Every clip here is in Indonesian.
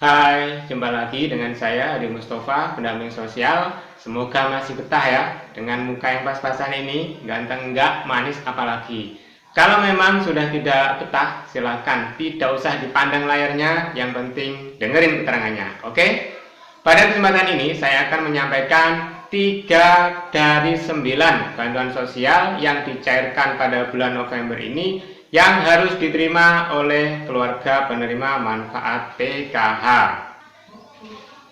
Hai, jumpa lagi dengan saya Adi Mustafa, pendamping sosial. Semoga masih betah ya dengan muka yang pas-pasan ini, ganteng enggak, manis apalagi. Kalau memang sudah tidak betah, silahkan tidak usah dipandang layarnya, yang penting dengerin keterangannya, oke? Pada kesempatan ini saya akan menyampaikan 3 dari 9 bantuan sosial yang dicairkan pada bulan November ini yang harus diterima oleh keluarga penerima manfaat PKH.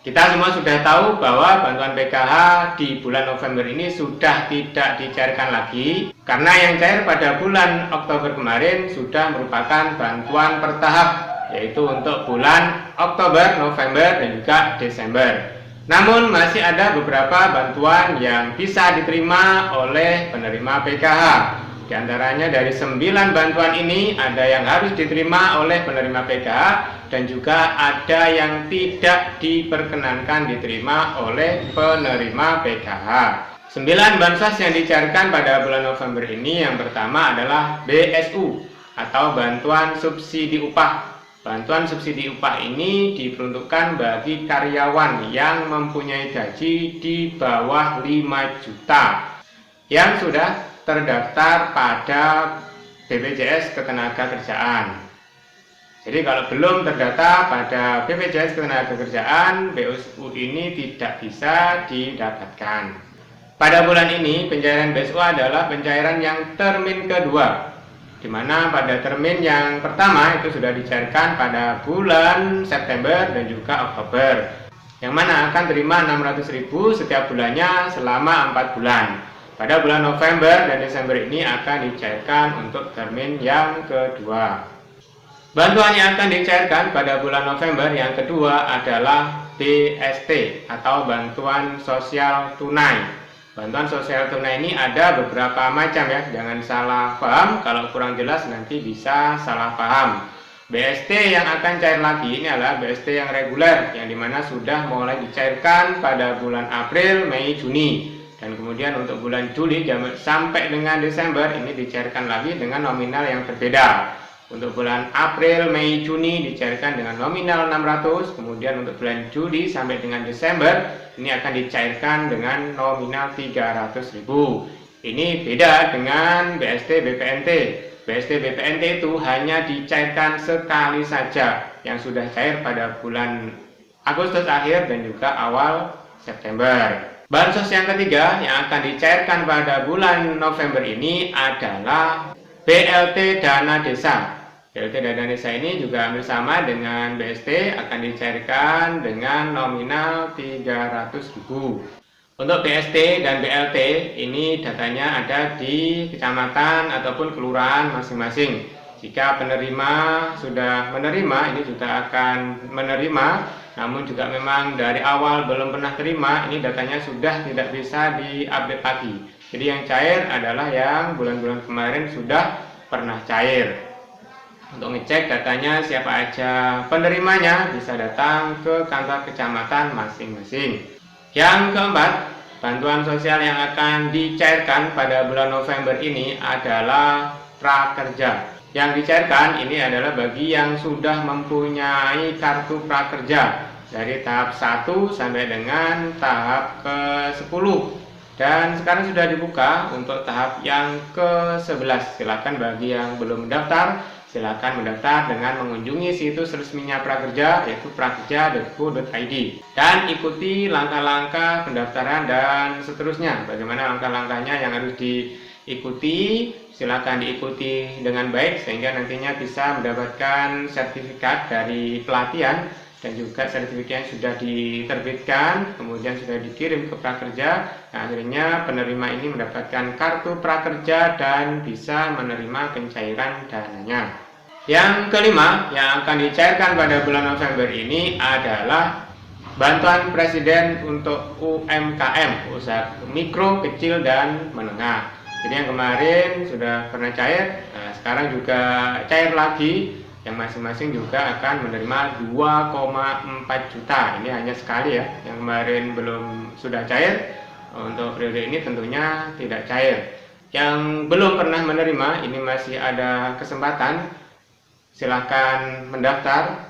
Kita semua sudah tahu bahwa bantuan PKH di bulan November ini sudah tidak dicairkan lagi karena yang cair pada bulan Oktober kemarin sudah merupakan bantuan bertahap, yaitu untuk bulan Oktober, November, dan juga Desember. Namun masih ada beberapa bantuan yang bisa diterima oleh penerima PKH. Di antaranya dari 9 bantuan ini ada yang harus diterima oleh penerima PKH dan juga ada yang tidak diperkenankan diterima oleh penerima PKH. 9 bansos yang dicairkan pada bulan November ini, yang pertama adalah BSU atau bantuan subsidi upah. Bantuan subsidi upah ini diperuntukkan bagi karyawan yang mempunyai gaji di bawah 5 juta yang sudah terdaftar pada BPJS Ketenagakerjaan. Jadi kalau belum terdaftar pada BPJS Ketenagakerjaan, BSU ini tidak bisa didapatkan. Pada bulan ini pencairan BSU adalah pencairan yang termin kedua, di mana pada termin yang pertama itu sudah dicairkan pada bulan September dan juga Oktober, yang mana akan terima 600.000 setiap bulannya selama 4 bulan. Pada bulan November dan Desember ini akan dicairkan untuk termin yang kedua. Bantuan yang akan dicairkan pada bulan November yang kedua adalah BST atau bantuan sosial tunai. Bantuan sosial tunai ini ada beberapa macam ya, jangan salah paham, kalau kurang jelas nanti bisa salah paham. BST yang akan cair lagi ini adalah BST yang reguler, yang dimana sudah mulai dicairkan pada bulan April, Mei, Juni. Dan kemudian untuk bulan Juli sampai dengan Desember ini dicairkan lagi dengan nominal yang berbeda. Untuk bulan April, Mei, Juni dicairkan dengan nominal 600, kemudian untuk bulan Juli sampai dengan Desember ini akan dicairkan dengan nominal 300.000. Ini beda dengan BST BPNT. BST BPNT itu hanya dicairkan sekali saja, yang sudah cair pada bulan Agustus akhir dan juga awal September. Bansos yang ketiga yang akan dicairkan pada bulan November ini adalah BLT Dana Desa. BLT Dana Desa ini juga hampir sama dengan BST, akan dicairkan dengan nominal 300.000. Untuk BST dan BLT ini datanya ada di kecamatan ataupun kelurahan masing-masing. Jika penerima sudah menerima, ini juga akan menerima. Namun juga memang dari awal belum pernah terima, ini datanya sudah tidak bisa diupdate lagi. Jadi yang cair adalah yang bulan-bulan kemarin sudah pernah cair. Untuk ngecek datanya siapa aja penerimanya, bisa datang ke kantor kecamatan masing-masing. Yang keempat, bantuan sosial yang akan dicairkan pada bulan November ini adalah prakerja. Yang dicairkan ini adalah bagi yang sudah mempunyai kartu prakerja dari tahap 1 sampai dengan tahap ke-10, dan sekarang sudah dibuka untuk tahap yang ke-11. Silakan bagi yang belum mendaftar, silakan mendaftar dengan mengunjungi situs resminya prakerja, yaitu prakerja.go.id, dan ikuti langkah-langkah pendaftaran dan seterusnya. Bagaimana langkah-langkahnya yang harus diikuti, silakan diikuti dengan baik sehingga nantinya bisa mendapatkan sertifikat dari pelatihan dan juga sertifikat yang sudah diterbitkan kemudian sudah dikirim ke prakerja. Nah, akhirnya penerima ini mendapatkan kartu prakerja dan bisa menerima pencairan dananya. Yang kelima yang akan dicairkan pada bulan November ini adalah bantuan presiden untuk UMKM, usaha mikro, kecil, dan menengah. Jadi yang kemarin sudah pernah cair, nah sekarang juga cair lagi, yang masing-masing juga akan menerima 2,4 juta. Ini hanya sekali ya, yang kemarin belum sudah cair, untuk periode ini tentunya tidak cair. Yang belum pernah menerima ini masih ada kesempatan, silahkan mendaftar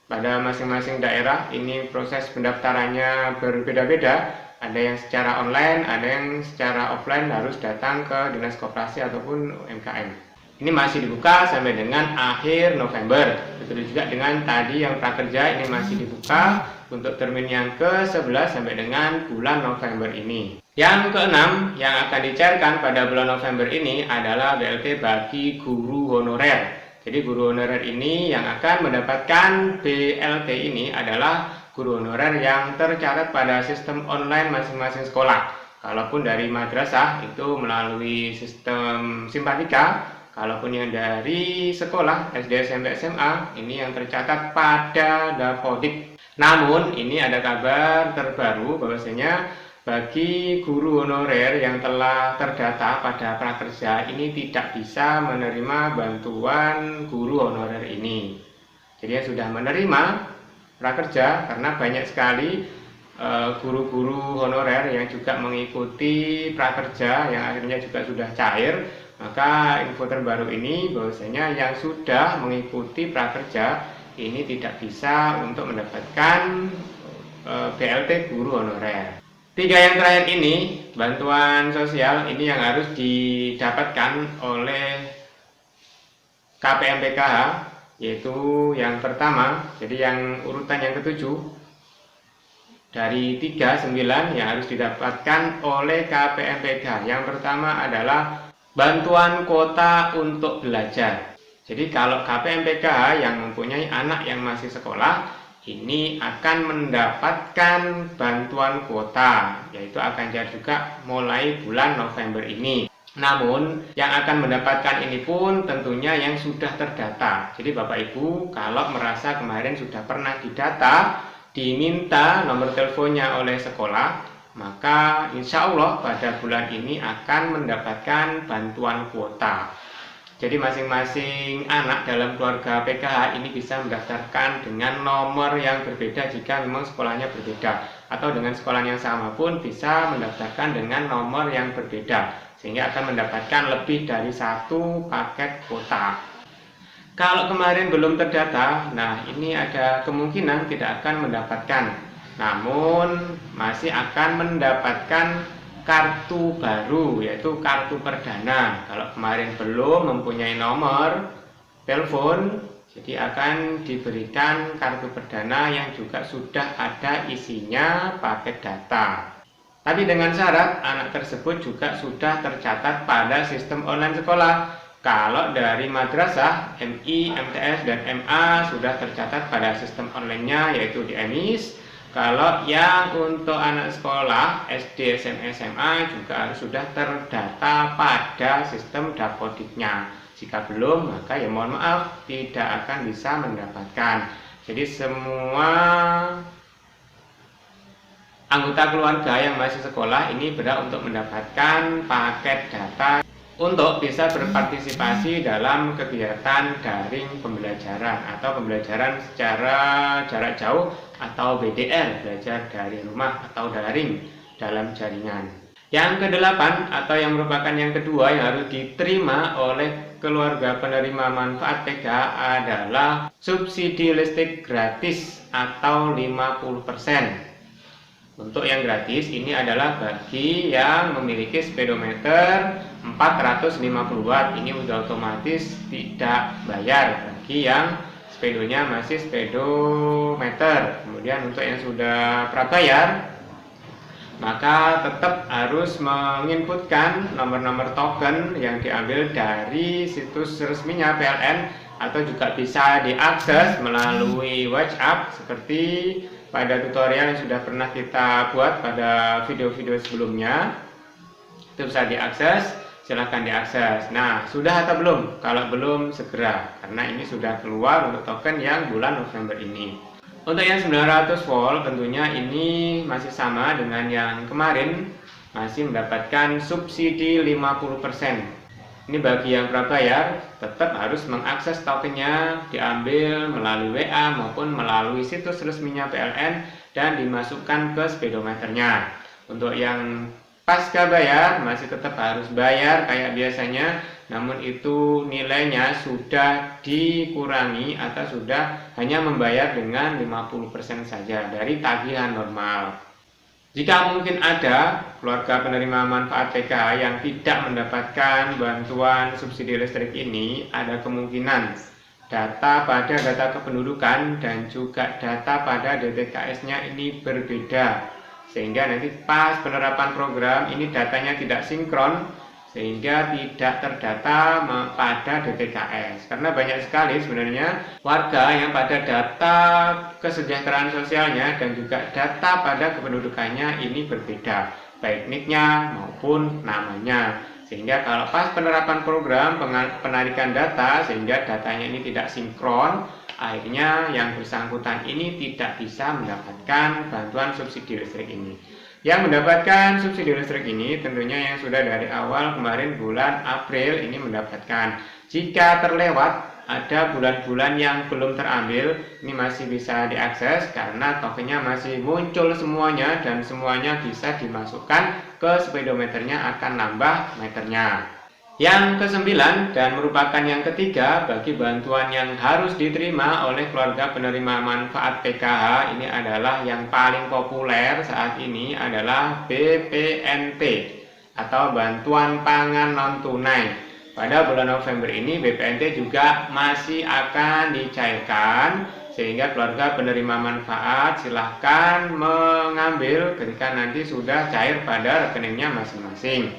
pada masing-masing daerah ini proses pendaftarannya berbeda-beda. Ada yang secara online, ada yang secara offline harus datang ke Dinas Koperasi ataupun UMKM. Ini masih dibuka sampai dengan akhir November. Begitu juga dengan tadi yang prakerja, ini masih dibuka untuk termin yang ke-11 sampai dengan bulan November ini. Yang keenam yang akan dicairkan pada bulan November ini adalah BLT bagi guru honorer. Jadi guru honorer ini yang akan mendapatkan BLT ini adalah guru honorer yang tercatat pada sistem online masing-masing sekolah. Kalaupun dari madrasah itu melalui sistem simpatika, kalaupun yang dari sekolah SD, SMP, SMA ini yang tercatat pada Dapodik. Namun ini ada kabar terbaru bahwasanya bagi guru honorer yang telah terdata pada prakerja ini tidak bisa menerima bantuan guru honorer ini. Jadi yang sudah menerima prakerja, karena banyak sekali guru-guru honorer yang juga mengikuti prakerja yang akhirnya juga sudah cair, maka info terbaru ini bahwasanya yang sudah mengikuti prakerja ini tidak bisa untuk mendapatkan BLT guru honorer. 3 yang terakhir ini, bantuan sosial ini yang harus didapatkan oleh KPMPKH, yaitu yang pertama, jadi yang urutan yang ke-7 dari 39 yang harus didapatkan oleh KPMPKH. Yang pertama adalah bantuan kuota untuk belajar. Jadi kalau KPMPKH yang mempunyai anak yang masih sekolah, ini akan mendapatkan bantuan kuota, yaitu akan cair juga mulai bulan November ini. Namun yang akan mendapatkan ini pun tentunya yang sudah terdata. Jadi Bapak Ibu kalau merasa kemarin sudah pernah didata, diminta nomor teleponnya oleh sekolah, maka insya Allah pada bulan ini akan mendapatkan bantuan kuota. Jadi masing-masing anak dalam keluarga PKH ini bisa mendaftarkan dengan nomor yang berbeda jika memang sekolahnya berbeda, atau dengan sekolah yang sama pun bisa mendaftarkan dengan nomor yang berbeda, sehingga akan mendapatkan lebih dari 1 paket kuota. Kalau kemarin belum terdata, nah ini ada kemungkinan tidak akan mendapatkan, namun masih akan mendapatkan kartu baru, yaitu kartu perdana. Kalau kemarin belum mempunyai nomor telepon, jadi akan diberikan kartu perdana yang juga sudah ada isinya paket data. Tapi dengan syarat anak tersebut juga sudah tercatat pada sistem online sekolah. Kalau dari madrasah, MI, MTS, dan MA sudah tercatat pada sistem online-nya, yaitu di EMIS. Kalau yang untuk anak sekolah SD, SMP, SMA juga harus sudah terdata pada sistem Dapodiknya. Jika belum, maka ya mohon maaf tidak akan bisa mendapatkan. Jadi semua anggota keluarga yang masih sekolah ini berhak untuk mendapatkan paket data untuk bisa berpartisipasi dalam kegiatan daring pembelajaran atau pembelajaran secara jarak jauh atau BDR, belajar dari rumah atau daring dalam jaringan. Yang ke-8 atau yang merupakan yang kedua yang harus diterima oleh keluarga penerima manfaat PKH adalah subsidi listrik gratis atau 50%. Untuk yang gratis ini adalah bagi yang memiliki speedometer 450 watt, ini sudah otomatis tidak bayar bagi yang speedonya masih speedometer. Kemudian untuk yang sudah prabayar, maka tetap harus menginputkan nomor-nomor token yang diambil dari situs resminya PLN, atau juga bisa diakses melalui WhatsApp seperti pada tutorial yang sudah pernah kita buat pada video-video sebelumnya. Itu bisa diakses, silahkan diakses. Nah, sudah atau belum? Kalau belum, segera, karena ini sudah keluar untuk token yang bulan November ini. Untuk yang 900 volt tentunya ini masih sama dengan yang kemarin, masih mendapatkan subsidi 50%. Ini bagi yang prabayar tetap harus mengakses tokennya, diambil melalui WA maupun melalui situs resminya PLN dan dimasukkan ke speedometernya. Untuk yang pasca bayar masih tetap harus bayar kayak biasanya, namun itu nilainya sudah dikurangi atau sudah hanya membayar dengan 50% saja dari tagihan normal. Jika mungkin ada keluarga penerima manfaat PKH yang tidak mendapatkan bantuan subsidi listrik ini, ada kemungkinan data pada data kependudukan dan juga data pada DTKS-nya ini berbeda, sehingga nanti pas penerapan program ini datanya tidak sinkron, sehingga tidak terdata pada DTKS. Karena banyak sekali sebenarnya warga yang pada data kesejahteraan sosialnya dan juga data pada kependudukannya ini berbeda, baik NIK-nya maupun namanya. Sehingga kalau pas penerapan program penarikan data sehingga datanya ini tidak sinkron, akhirnya yang bersangkutan ini tidak bisa mendapatkan bantuan subsidi listrik ini. Yang mendapatkan subsidi listrik ini tentunya yang sudah dari awal kemarin bulan April ini mendapatkan. Jika terlewat ada bulan-bulan yang belum terambil, ini masih bisa diakses karena tokennya masih muncul semuanya dan semuanya bisa dimasukkan ke speedometernya, akan nambah meternya. Yang kesembilan dan merupakan yang ketiga bagi bantuan yang harus diterima oleh keluarga penerima manfaat PKH, ini adalah yang paling populer saat ini adalah BPNT atau bantuan pangan non tunai. Pada bulan November ini BPNT juga masih akan dicairkan, sehingga keluarga penerima manfaat silahkan mengambil ketika nanti sudah cair pada rekeningnya masing-masing.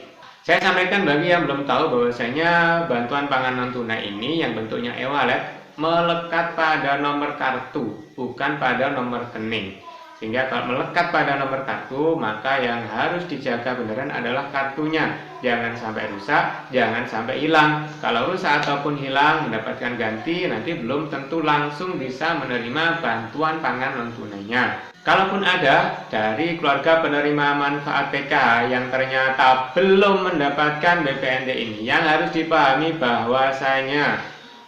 Saya sampaikan bagi yang belum tahu bahwasanya bantuan pangan non tunai ini yang bentuknya e-wallet melekat pada nomor kartu, bukan pada nomor rekening. Sehingga kalau melekat pada nomor kartu, maka yang harus dijaga beneran adalah kartunya. Jangan sampai rusak, jangan sampai hilang. Kalau rusak ataupun hilang mendapatkan ganti, nanti belum tentu langsung bisa menerima bantuan pangan non tunainya. Kalaupun ada dari keluarga penerima manfaat PKH yang ternyata belum mendapatkan BPNT ini, yang harus dipahami bahwasanya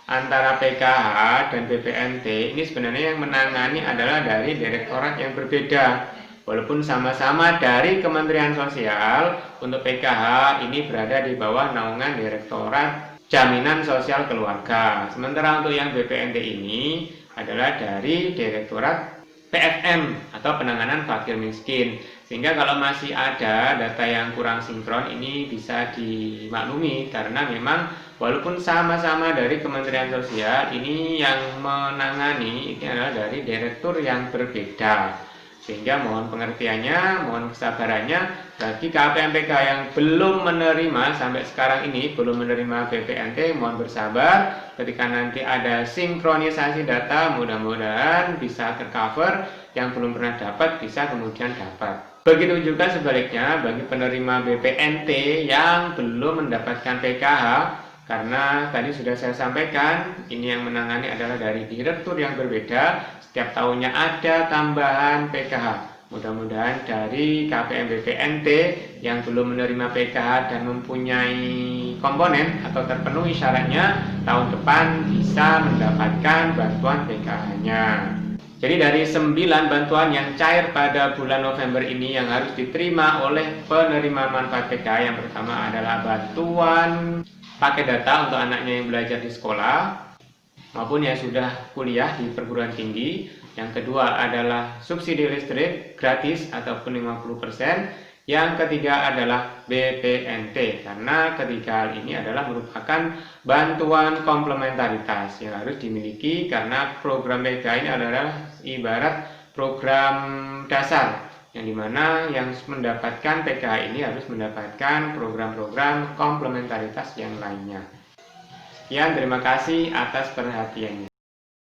antara PKH dan BPNT ini sebenarnya yang menangani adalah dari direktorat yang berbeda. Walaupun sama-sama dari Kementerian Sosial, untuk PKH ini berada di bawah naungan Direktorat Jaminan Sosial Keluarga. Sementara untuk yang BPNT ini adalah dari Direktorat PFM atau Penanganan Fakir Miskin. Sehingga kalau masih ada data yang kurang sinkron ini bisa dimaklumi, karena memang walaupun sama-sama dari Kementerian Sosial, ini yang menangani ini adalah dari direktur yang berbeda. Sehingga mohon pengertiannya, mohon kesabarannya bagi KPMPK yang belum menerima sampai sekarang ini, belum menerima BPNT, mohon bersabar. Ketika nanti ada sinkronisasi data, mudah-mudahan bisa tercover. Yang belum pernah dapat bisa kemudian dapat. Begitu juga sebaliknya bagi penerima BPNT yang belum mendapatkan PKH, karena tadi sudah saya sampaikan, ini yang menangani adalah dari direktur yang berbeda. Setiap tahunnya ada tambahan PKH. Mudah-mudahan dari KPM BPNT yang belum menerima PKH dan mempunyai komponen atau terpenuhi syaratnya, tahun depan bisa mendapatkan bantuan PKH-nya. Jadi dari 9 bantuan yang cair pada bulan November ini yang harus diterima oleh penerima manfaat PKH, yang pertama adalah bantuan paket data untuk anaknya yang belajar di sekolah maupun yang sudah kuliah di perguruan tinggi. Yang kedua adalah subsidi listrik gratis ataupun 50%. Yang ketiga adalah BPNT, karena ketiga hal ini adalah merupakan bantuan komplementaritas yang harus dimiliki, karena program PKH ini adalah ibarat program dasar, yang dimana yang mendapatkan PKH ini harus mendapatkan program-program komplementaritas yang lainnya. Sekian, terima kasih atas perhatiannya.